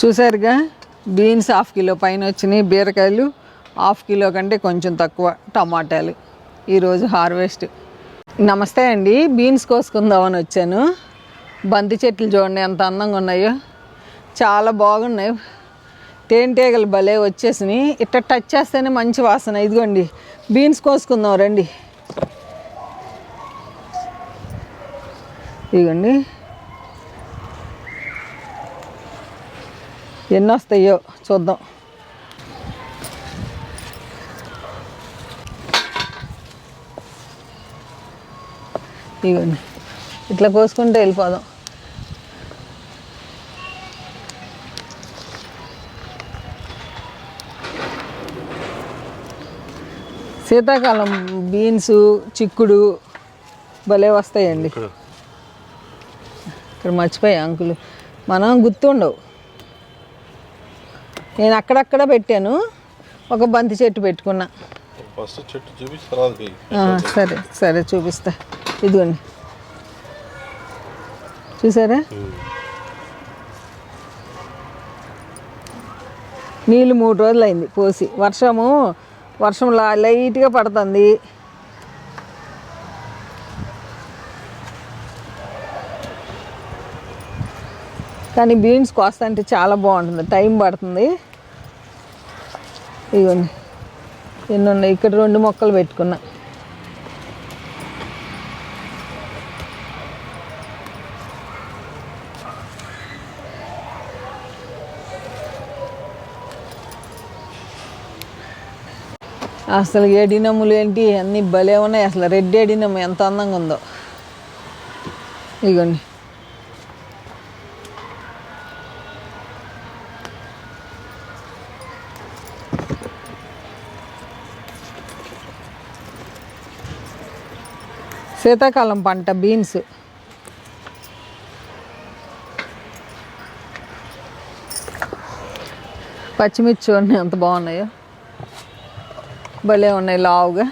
చూసారుగా beans half kilo పైన వచ్చినాయి, బీరకాయలు హాఫ్ కిలో కంటే కొంచెం తక్కువ, టమాటాలు ఈరోజు హార్వెస్ట్. నమస్తే అండి, బీన్స్ కోసుకుందామని వచ్చాను. బంతి చెట్లు చూడండి ఎంత అందంగా ఉన్నాయో, చాలా బాగున్నాయి. తేనెటీగలు భలే వచ్చేసినాయి, ఇట్లా టచ్ చేస్తేనే మంచి వాసన. ఇదిగోండి బీన్స్ కోసుకుందాం రండి. ఇదిగోండి ఎన్ని వస్తాయో చూద్దాం. ఇదిగోండి ఇట్లా కోసుకుంటే వెళ్ళిపోదాం. శీతాకాలం బీన్స్ చిక్కుడు భలే వస్తాయండి. ఇక్కడ మర్చిపోయా అంకులు, మనం గుర్తుండవు. నేను అక్కడక్కడ పెట్టాను, ఒక బంతి చెట్టు పెట్టుకున్నా. సరే సరే చూపిస్తా. ఇదిగోండి చూసారా, నీళ్ళు 3 రోజులు అయింది పోసి. వర్షం లైట్గా పడుతుంది. కానీ బీన్స్ కోస్తా అంటే చాలా బాగుంటుంది, టైం పడుతుంది. ఇదిగోండి ఎన్ని ఉన్నాయి, ఇక్కడ 2 మొక్కలు పెట్టుకున్నా. అసలు ఎడినమ్ములు ఏంటి అన్నీ భలే ఉన్నాయి. అసలు రెడ్ ఎడినమ్ము ఎంత అందంగా ఉందో. ఇదిగోండి శీతాకాలం పంట బీన్స్. పచ్చిమిర్చి చూడండి ఎంత బాగున్నాయో, భలే ఉన్నాయి లావుగా.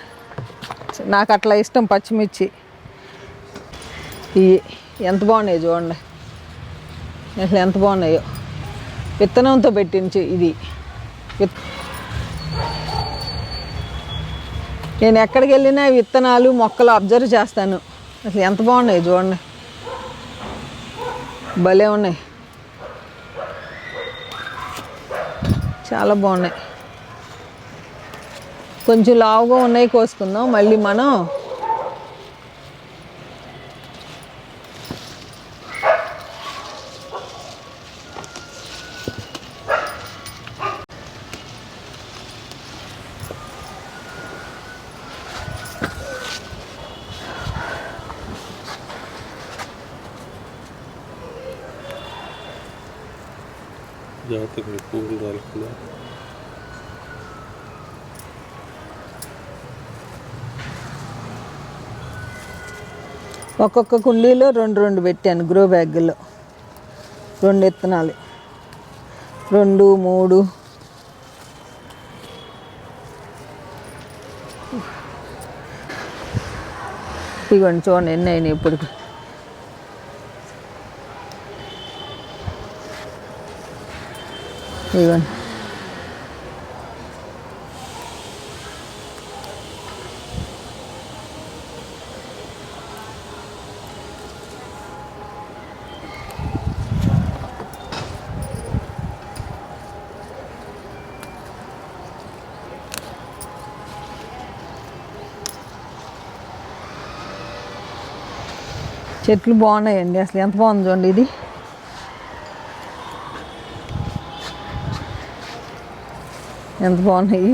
నాకు అట్లా ఇష్టం పచ్చిమిర్చి. ఇవి ఎంత బాగున్నాయో చూడండి, అసలు ఎంత బాగున్నాయో. విత్తనంతో పెట్టించి ఇది. నేను ఎక్కడికి వెళ్ళినా విత్తనాలు మొక్కలు అబ్జర్వ్ చేస్తాను. అసలు ఎంత బాగున్నాయి చూడండి, భలే ఉన్నాయి, చాలా బాగున్నాయి. కొంచెం లావుగా ఉన్నాయి, కోసుకుందాం మళ్ళీ మనం. ఒక్కొక్క కుండీలో 2 పెట్టాను, గ్రో బ్యాగుల్లో 2 విత్తనాలు, 2, 3. ఇదిగోండి చూడండి ఎన్ని అయినాయి ఇప్పుడు. ఇదిగోండి చెట్లు బాగున్నాయండి. అసలు ఎంత బాగుంది చూడండి, ఇది ఎంత బాగున్నాయి.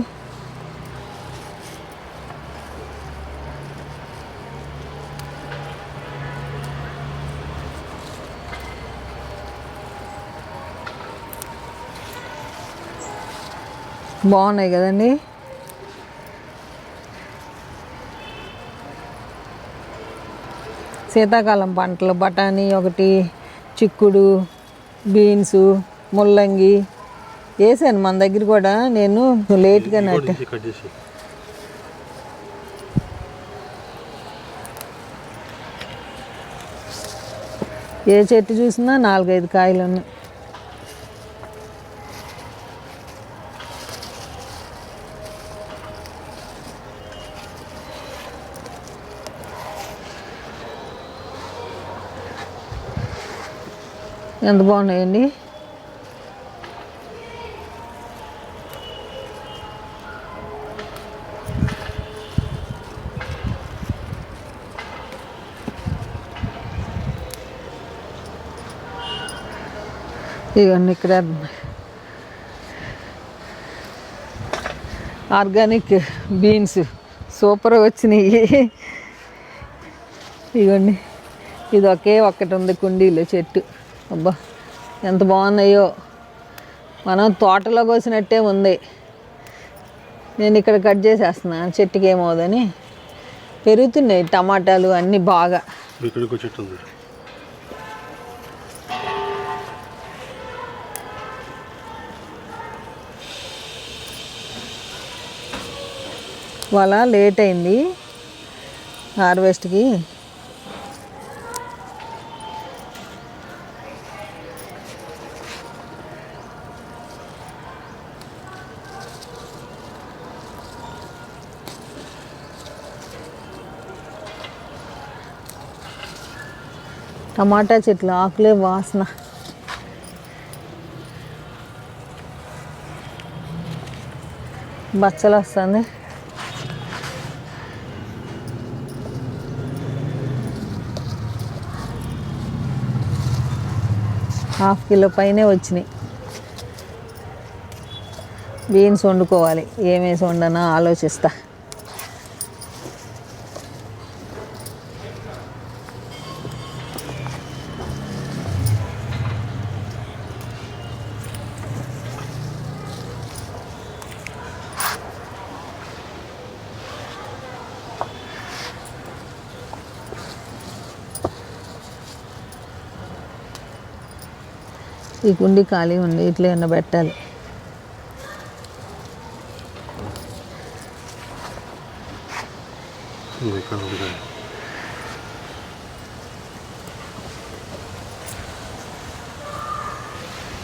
బాగున్నాయి కదండి. శీతాకాలం పంటలు బఠానీ ఒకటి, చిక్కుడు, బీన్స్, ముల్లంగి వేసాను మన దగ్గర కూడా. నేను లేట్గా నాట. ఏ చెట్టు చూసినా 4-5 కాయలు ఉన్నాయి. ఎంత బాగున్నాయండి. ఇవన్నీ ఇక్కడ ఆర్గానిక్ బీన్స్ సూపర్ వచ్చినాయి. ఇవన్నీ ఇది ఒక్కటి ఉంది కుండీలో చెట్టు. అబ్బా ఎంత బాగున్నాయో, మనం తోటలో కోసినట్టే ఉంది. నేను ఇక్కడ కట్ చేసేస్తున్నాను, చెట్టుకి ఏమవుదని. పెరుగుతున్నాయి టమాటాలు అన్నీ బాగా. చెట్టు ఉంది. వాళ్ళ లేట్ అయింది హార్వెస్ట్కి. టమాటా చెట్లు ఆకులే వాసన. బచ్చలు వస్తుంది. ½ కిలో పైనే వచ్చినాయి. బీన్స్ వండుకోవాలి, ఏమేసి వండనా ఆలోచిస్తా. ఈ కుండి ఖాళీ ఉంది, ఇట్లా ఏమన్నా పెట్టాలి.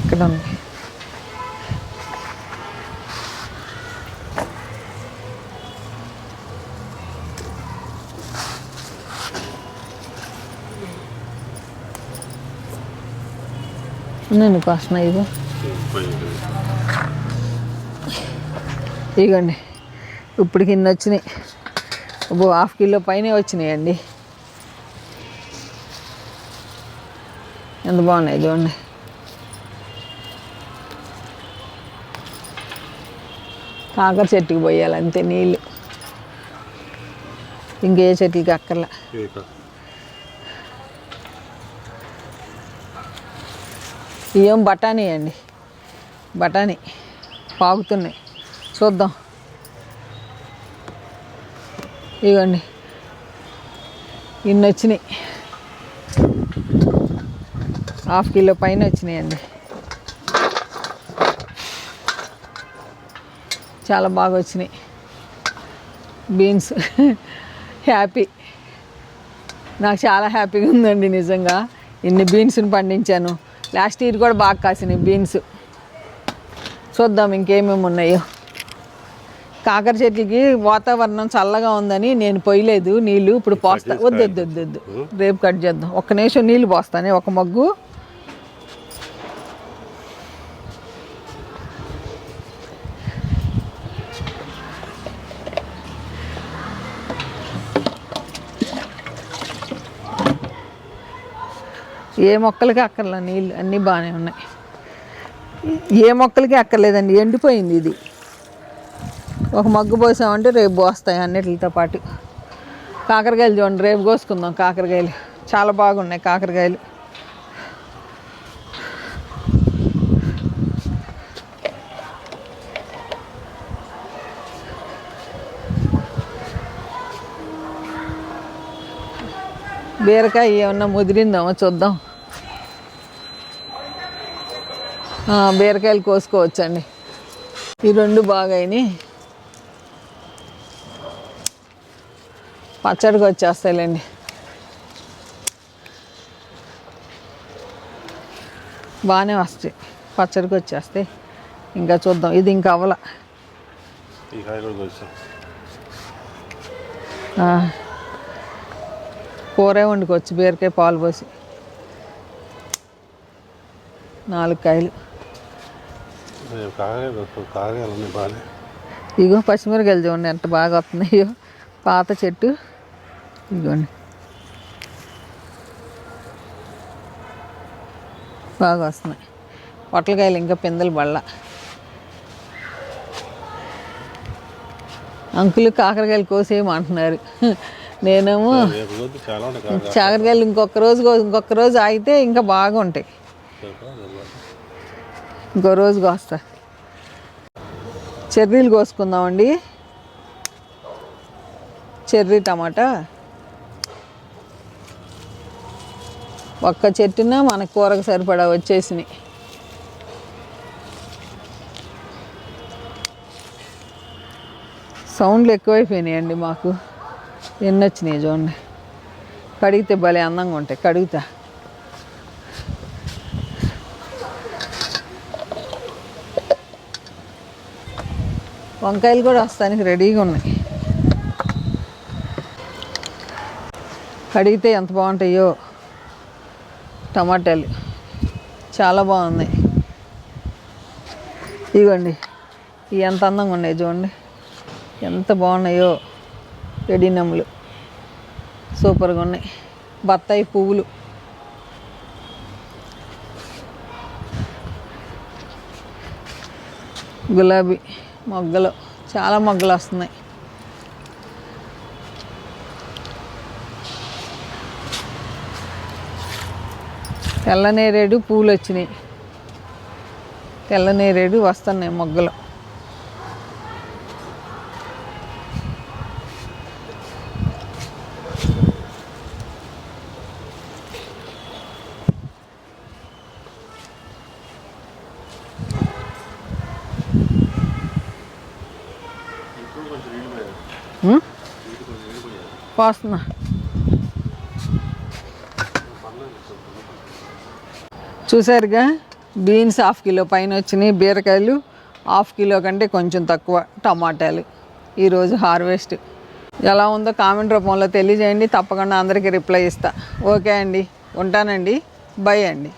ఇక్కడ ఉంది. నేను కాసిన ఇగండి ఇప్పుడు కింద వచ్చినాయి. ½ కిలో పైనే వచ్చినాయండి. ఎంత బాగున్నాయి చూడండి. కాకర చెట్టుకి పోయాలి అంతే నీళ్ళు, ఇంకే చెట్టుకి అక్కర్లా. ఇవేం బఠానీ అండి, బఠానీ పాకుతున్నాయి, చూద్దాం. ఇవ్వండి ఇన్ని వచ్చినాయి, ½ కిలో పైన వచ్చినాయండి. చాలా బాగా వచ్చినాయి బీన్స్. హ్యాపీ, నాకు చాలా హ్యాపీగా ఉందండి నిజంగా. ఇన్ని బీన్స్ని పండించాను. లాస్ట్ ఇయర్ కూడా బాగా కాసినాయి బీన్స్. చూద్దాం ఇంకేమేమి ఉన్నాయో. కాకర చెట్లకి వాతావరణం చల్లగా ఉందని నేను పోయలేదు నీళ్ళు. ఇప్పుడు పోస్తా. వద్దు రేపు కట్ చేద్దాం. ఒక్క నిమిషం నీళ్ళు పోస్తానే, ఒక మగ్గు. ఏ మొక్కలకి అక్కర్లా నీళ్ళు, అన్నీ బాగానే ఉన్నాయి. ఏ మొక్కలకి అక్కర్లేదండి, ఎండిపోయింది ఇది. ఒక మగ్గు పోసామంటే రేపు పోస్తాయి అన్నిటితో పాటు. కాకరకాయలు చూడండి, రేపు కోసుకుందాం. కాకరకాయలు చాలా బాగున్నాయి. కాకరకాయలు బీరకాయ ఏమన్నా ముదిరిందామో చూద్దాం. బీరకాయలు కోసుకోవచ్చండి. ఈ రెండు బాగా అయినాయి, పచ్చడికి వచ్చేస్తాయిలేండి. బాగానే వస్తాయి, పచ్చడికి వచ్చేస్తాయి. ఇంకా చూద్దాం. ఇది ఇంకా అవ్వాల. కూరే వండుకోవచ్చు బీరకాయ పాలు పోసి. 4 కాయలు. కాయలు బాగా. ఇగో పచ్చిమిరకాయలు చూడండి ఎంత బాగా వస్తున్నాయో. పాత చెట్టు ఇగోండి బాగా వస్తున్నాయి. పొట్లకాయలు ఇంకా పిందెలు బళ్ళ. అంకులు కాకరకాయలు కోసేయమంటున్నారు. నేనేమో కాకరకాయలు ఇంకొక రోజు ఆగితే ఇంకా బాగుంటాయి. ఇంకో రోజు కోస్తా. చెర్రీలు కోసుకుందామండి. చెర్రీ టమాటా ఒక్క చెట్టున మన కూరకు సరిపడా వచ్చేసినాయి. సౌండ్లు ఎక్కువైపోయినాయండి మాకు. ఎన్ని వచ్చినాయి చూడండి. కడిగితే భలే అందంగా ఉంటాయి. కడుగుతా. వంకాయలు కూడా వస్తానికి రెడీగా ఉన్నాయి. కడిగితే ఎంత బాగుంటాయో టమాటాలు. చాలా బాగున్నాయి. ఇదిగోండి ఇవి ఎంత అందంగా ఉన్నాయి చూడండి. ఎంత బాగున్నాయో. ఎడినములు సూపర్గా ఉన్నాయి. బత్తాయి పువ్వులు. గులాబీ మొగ్గలు. చాలా మొగ్గలు వస్తున్నాయి. తెల్లనేరేడు పూలు వచ్చినాయి. తెల్లనేరేడు వస్తున్నాయి మొగ్గలు. పోస్తున్నా. చూసారుగా బీన్స్ 1/2 కిలో పైన వచ్చినాయి. బీరకాయలు 1/2 కిలో కంటే కొంచెం తక్కువ. టమాటాలు ఈరోజు హార్వెస్ట్. ఎలా ఉందో కామెంట్ రూపంలో తెలియజేయండి. తప్పకుండా అందరికీ రిప్లై ఇస్తా. ఓకే అండి, ఉంటానండి. బై అండి.